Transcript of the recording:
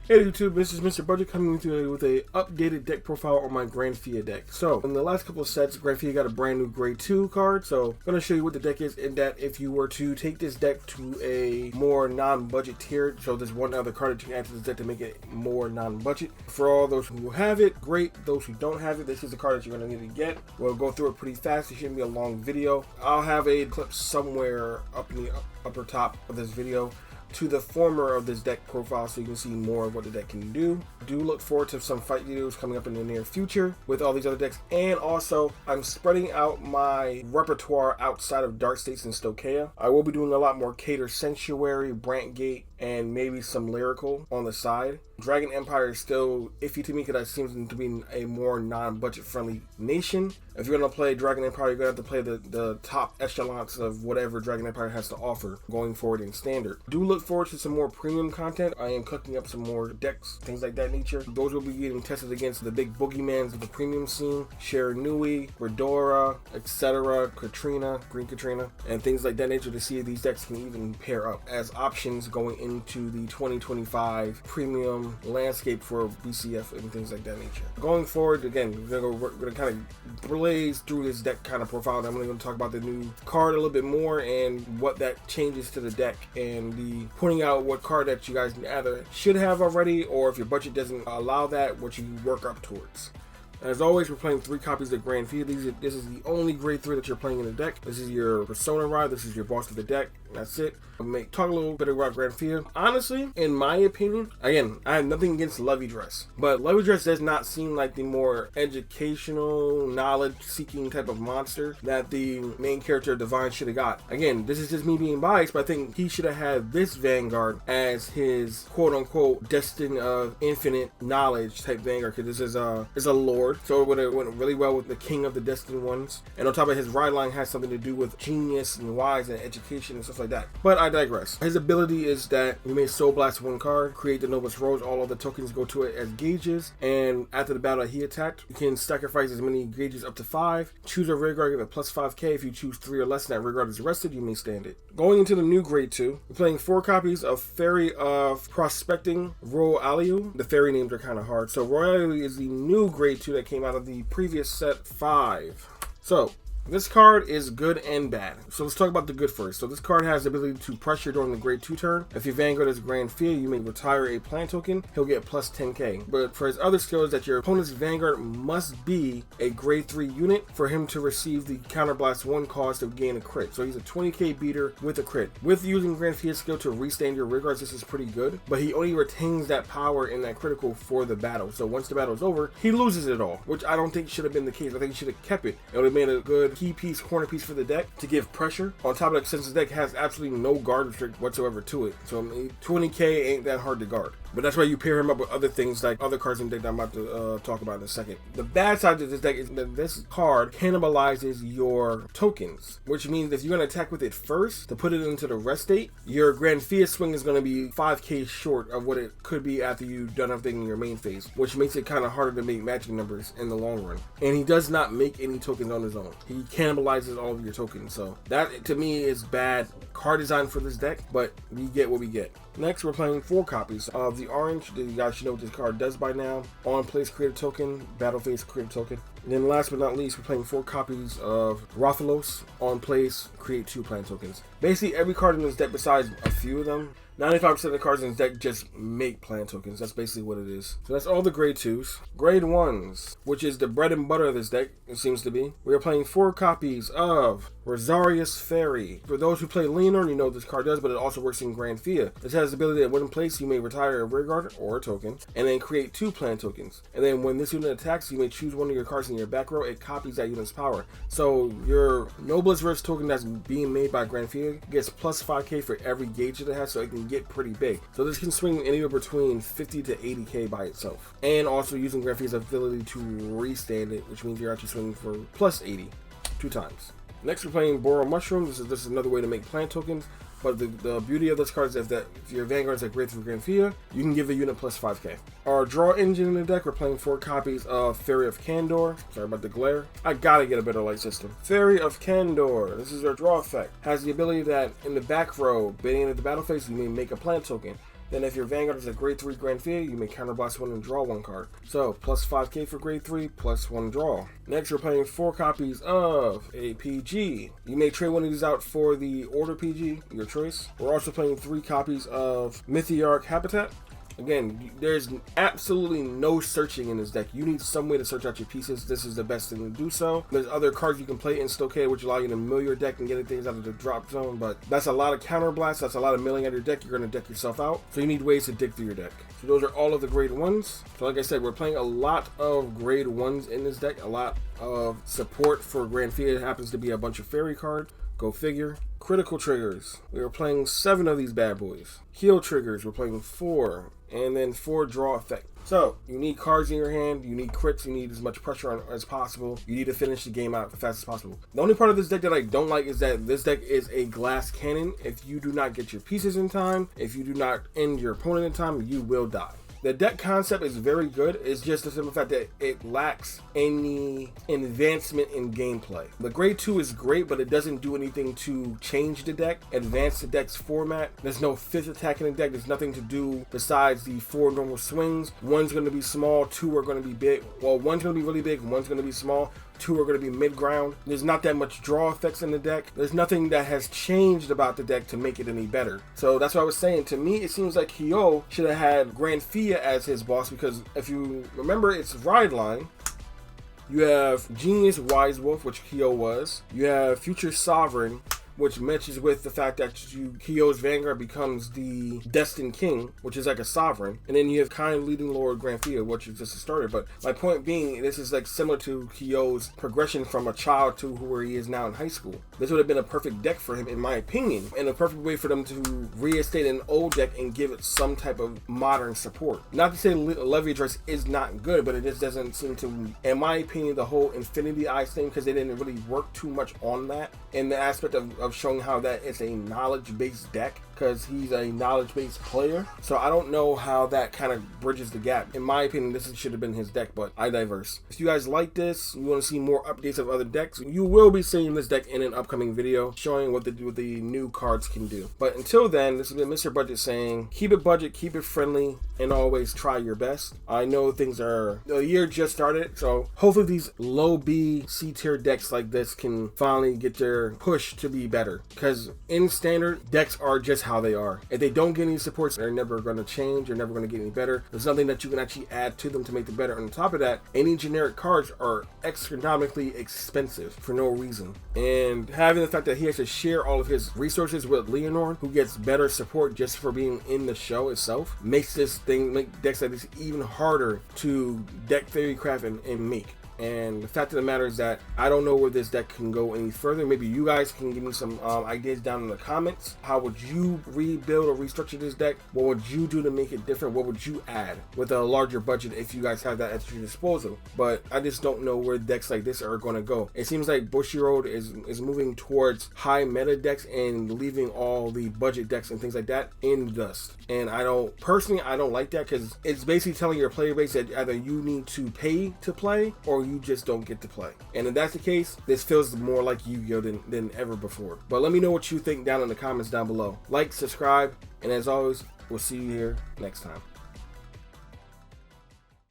Hey YouTube, this is Mr. Budget coming to you with a updated deck profile on my Granfia deck. So, in the last couple of sets, Granfia got a brand new Grade 2 card. So, I'm going to show you what the deck is, in that if you were to take this deck to a more non-budget tier, so there's one other card that you can add to this deck to make it more non-budget. For all those who have it, great. Those who don't have it, this is the card that you're going to need to get. We'll go through it pretty fast. It shouldn't be a long video. I'll have a clip somewhere up in the upper top of this video to the former of this deck profile so you can see more of what the deck can do. Do look forward to some fight videos coming up in the near future with all these other decks, and also I'm spreading out my repertoire outside of Dark States and Stokea. I will be doing a lot more Cater Sanctuary, Brantgate, and maybe some Lyrical on the side. Dragon Empire is still iffy to me because that seems to be a more non-budget friendly nation. If you're going to play Dragon Empire, you're going to have to play the top echelons of whatever Dragon Empire has to offer going forward in Standard. Do look forward to some more premium content. I am cooking up some more decks, things like that nature. Those will be getting tested against the big boogeymans of the premium scene, Sharanui, Redora, etc., Katrina, Green Katrina, and things like that nature, to see if these decks can even pair up as options going into the 2025 premium landscape for BCF and things like that nature. Going forward, again, we're going to kind of blaze through this deck kind of profile. I'm going to talk about the new card a little bit more and what that changes to the deck, and the pointing out what card that you guys either should have already, or if your budget doesn't allow that, what you work up towards. As always, we're playing 3 copies of Granfia. This is the only grade 3 that you're playing in the deck. This is your Persona ride. This is your boss of the deck. That's it. Talk a little bit about Granfia. Honestly, in my opinion, again, I have nothing against Levy Dress, but Levy Dress does not seem like the more educational, knowledge-seeking type of monster that the main character of Divine should have got. Again, this is just me being biased, but I think he should have had this Vanguard as his quote-unquote destined of infinite knowledge type Vanguard, because this is a lord, so it went really well with the King of the Destined Ones. And on top of it, his ride line has something to do with genius and wise and education and stuff like that. But I digress. His ability is that you may Soul Blast 1 card, create the Noblest Rose, all of the tokens go to it as gauges, and after the battle that he attacked, you can sacrifice as many gauges up to 5, choose a rear guard, give it plus 5k. If you choose 3 or less and that rear guard is arrested, you may stand it. Going into the new grade 2, we're playing 4 copies of Fairy of Prospecting Royal Aliu. The fairy names are kind of hard. So Royal Aliu is the new grade 2 that came out of the previous set 5. So this card is good and bad. So let's talk about the good first. So this card has the ability to pressure during the grade 2 turn. If your Vanguard is Granfia, you may retire a plant token. He'll get plus 10k. But for his other skills, that your opponent's Vanguard must be a grade 3 unit for him to receive the Counterblast 1 cost to gain a crit. So he's a 20k beater with a crit. With using Granfia's skill to restand your rear guards, this is pretty good. But he only retains that power in that critical for the battle. So once the battle is over, he loses it all, which I don't think should have been the case. I think he should have kept it. It would have made a good key piece, corner piece for the deck to give pressure. On top of that, since the deck has absolutely no guard restrict whatsoever to it, so 20k ain't that hard to guard. But that's why you pair him up with other things like other cards in the deck that I'm about to talk about in a second. The bad side of this deck is that this card cannibalizes your tokens, which means if you're going to attack with it first to put it into the rest state, your Granfia swing is going to be 5k short of what it could be after you've done everything in your main phase, which makes it kind of harder to make magic numbers in the long run. And he does not make any tokens on his own. He cannibalizes all of your tokens, so that to me is bad card design for this deck, but we get what we get. Next, we're playing 4 copies of the orange. You guys should know what this card does by now. On place, create a token. Battle phase, create a token. And then last but not least, we're playing 4 copies of Rathalos. On place, create 2 plant tokens. Basically, every card in this deck, besides a few of them, 95% of the cards in this deck just make plant tokens. That's basically what it is. So that's all the grade 2s. Grade 1s, which is the bread and butter of this deck, it seems to be. We are playing 4 copies of Rosarius Fairy. For those who play Leonor, you know what this card does, but it also works in Granfia. This has the ability that when in place, you may retire a rear guard or a token, and then create 2 plant tokens. And then when this unit attacks, you may choose one of your cards in your back row. It copies that unit's power. So your Noblest Verse token that's being made by Granfia gets plus 5k for every gauge that it has, so it can get pretty big. So this can swing anywhere between 50 to 80k by itself. And also using Granfia's ability to restand it, which means you're actually swinging for plus 80 2 times. Next, we're playing Boral Mushroom. This is another way to make plant tokens. But the beauty of this card is that if your Vanguard is a grade 3 Granfia, you can give the unit plus 5k. Our draw engine in the deck, we're playing 4 copies of Fairy of Candor. Sorry about the glare. I gotta get a better light system. Fairy of Candor. This is our draw effect. Has the ability that in the back row, beginning of the battle phase, you may make a plant token. Then if your Vanguard is a grade 3 Granfia, you may counterblast 1 and draw 1 card. So plus 5k for grade 3, plus 1 draw. Next, we're playing 4 copies of a PG. You may trade one of these out for the Order PG, your choice. We're also playing 3 copies of Mythiarch Habitat. Again, there's absolutely no searching in this deck. You need some way to search out your pieces. This is the best thing to do so. There's other cards you can play in Stockade, which allow you to mill your deck and get things out of the drop zone, but that's a lot of counterblast. That's a lot of milling out of your deck. You're going to deck yourself out. So you need ways to dig through your deck. So those are all of the grade 1s. So like I said, we're playing a lot of grade 1s in this deck. A lot of support for Granfia. It happens to be a bunch of fairy cards. Go figure. Critical triggers. We are playing 7 of these bad boys. Heal triggers. We're playing 4. And then 4 draw effect. So you need cards in your hand, you need crits, you need as much pressure on as possible. You need to finish the game out as fast as possible. The only part of this deck that I don't like is that this deck is a glass cannon. If you do not get your pieces in time, if you do not end your opponent in time, you will die. The deck concept is very good. It's just the simple fact that it lacks any advancement in gameplay. The grade 2 is great, but it doesn't do anything to change the deck, advance the deck's format. There's no 5th attack in the deck. There's nothing to do besides the 4 normal swings. 1's going to be small, 2 are going to be big. Well, 1's going to be really big, 1's going to be small. 2 are going to be mid-ground. There's not that much draw effects in the deck. There's nothing that has changed about the deck to make it any better. So that's what I was saying. To me, it seems like Kyo should have had Granfia as his boss, because if you remember, it's Ride Line. You have Genius Wise Wolf, which Kyo was. You have Future Sovereign, which matches with the fact that Kyo's Vanguard becomes the Destined King, which is like a sovereign. And then you have Kind Leading Lord Granfia, which is just a starter. But my point being, this is like similar to Kyo's progression from a child to where he is now in high school. This would have been a perfect deck for him, in my opinion, and a perfect way for them to reinstate an old deck and give it some type of modern support. Not to say Levy Address is not good, but it just doesn't seem to, in my opinion, the whole Infinity Eyes thing, because they didn't really work too much on that in the aspect of showing how that it's a knowledge-based deck, because he's a knowledge-based player. So I don't know how that kind of bridges the gap. In my opinion, this should have been his deck, but I diverse. If you guys like this, you want to see more updates of other decks, you will be seeing this deck in an upcoming video showing what the new cards can do. But until then, this has been Mr. Budget saying, keep it budget, keep it friendly, and always try your best. I know the year just started, so hopefully these low B, C tier decks like this can finally get their push to be better. Because in standard, decks are just how they are. If they don't get any supports, they're never going to change. They're never going to get any better. There's nothing that you can actually add to them to make them better. On top of that, any generic cards are astronomically expensive for no reason. And having the fact that he has to share all of his resources with Leonor, who gets better support just for being in the show itself, makes decks like this even harder to deck theory craft and make. And the fact of the matter is that I don't know where this deck can go any further. Maybe you guys can give me some ideas down in the comments. How would you rebuild or restructure this deck? What would you do to make it different? What would you add with a larger budget if you guys have that at your disposal? But I just don't know where decks like this are going to go. It seems like Bushiroad is moving towards high meta decks and leaving all the budget decks and things like that in the dust. And I don't like that, because it's basically telling your player base that either you need to pay to play or you just don't get to play. And if that's the case, this feels more like Yu-Gi-Oh than ever before. But let me know what you think down in the comments down below. Like, subscribe, and as always, we'll see you here next time.